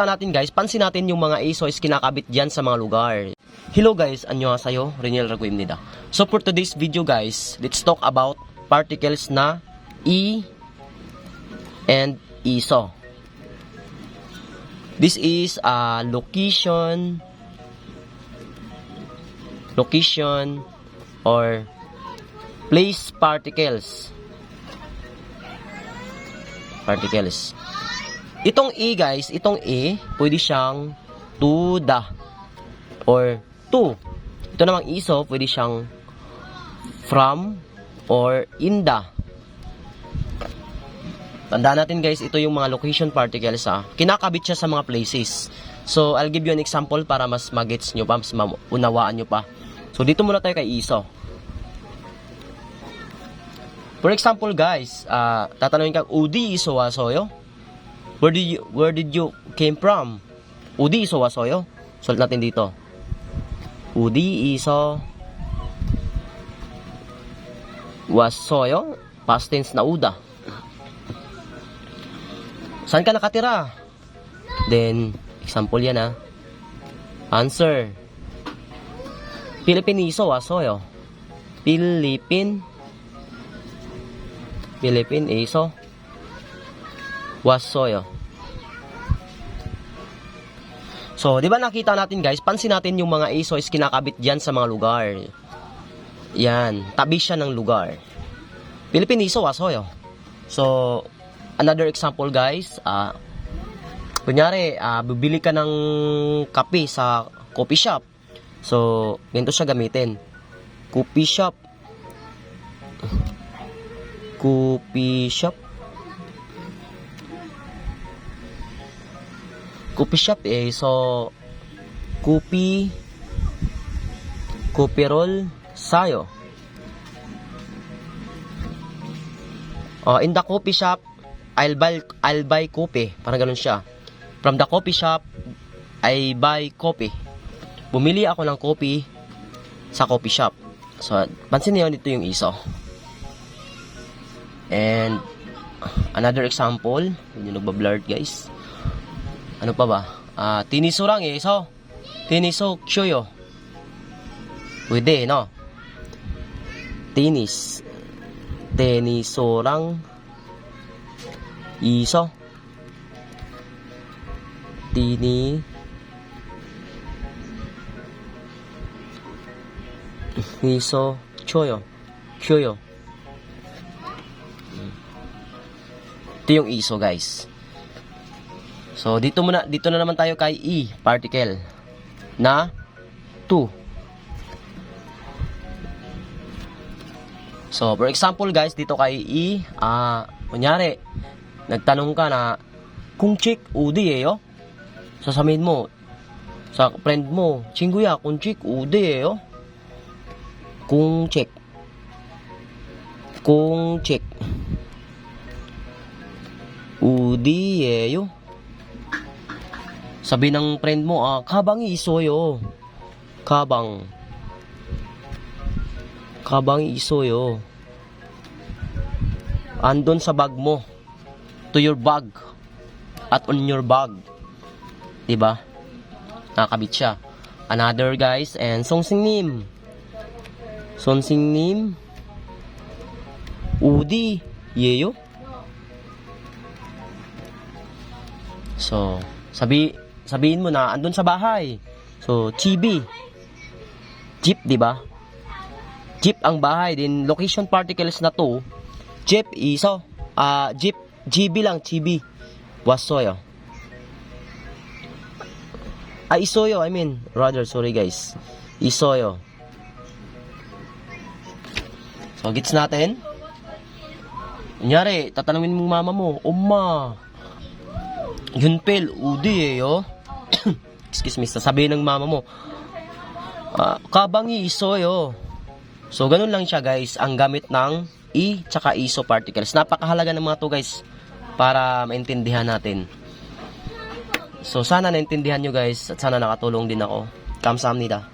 natin guys, pansin natin yung mga iso is kinakabit dyan sa mga lugar. Hello guys, annyeonghaseyo, Reniel Raguimnida. So for today's video guys, let's talk about particles na E and iso. This is a location or place particles. Itong E guys, itong E, pwede siyang to the or to. Ito namang iso, pwede siyang from or in the. Tandaan natin guys, ito yung mga location particles ha. Kinakabit siya sa mga places. So, I'll give you an example para mas magets nyo pa, mas maunawaan nyo pa. So, dito muna tayo kay iso. For example guys, tatanungin ka, Udi iso wasoyo? Where did you came from? Udi iso wasoyo? Sulat natin dito. Udi iso wasoyo? Past tense na uda. Saan ka nakatira? Then, example yan ha. Answer. Philippine iso wasoyo. Philippine iso wasoyo. So, di ba nakita natin guys, pansin natin yung mga iso is kinakabit dyan sa mga lugar. Yan, tabi siya ng lugar. Philippine iso wasoyo. So, another example guys, kunyari, bibili ka ng kape sa coffee shop. So, ganito siya gamitin. Coffee shop so coffee roll sayo. In the coffee shop I'll buy coffee, parang ganun siya. From the coffee shop I buy coffee. Bumili ako ng coffee sa coffee shop. So pansin niyo dito yung iso. And another example, hindi nagba-blurred guys. Ano pa ba? Tinisurang iso. Tiniso kyoyo. Pwede, no? Tenisorang iso. Tiniso kyoyo. Ito yung iso guys. So dito na naman tayo kay E particle na to. So for example guys, dito kay E, kunyari nagtanong ka na kung chick udi yo. Sasabihin mo sa friend mo, "Chinguya, kung chick udi yo." Kung check udi yo. Sabi ng friend mo, kabang isoyo. Kabang isoyo. Andon sa bag mo. To your bag. At on your bag. Diba? Nakakabit siya. Another guys, and songsignim. Udi yeyo. So, sabihin mo na andun sa bahay. So, chibi. Jeep, di ba? Jeep ang bahay. Din location particles na to. Jeep iso. Jeep, GB lang, chibi. Wasoyo. Isoyo, sorry guys. Isoyo. So, gets natin. Kunyari, tatanungin mong mama mo, "Umma, yun pel, udi yo." Excuse me, sasabihin ng mama mo, "Kabangi iso yo." So, ganun lang siya guys, ang gamit ng E tsaka iso particles. Napakahalaga ng mga to guys, para maintindihan natin. So, sana naintindihan nyo guys, at sana nakatulong din ako. Kamsahamnida.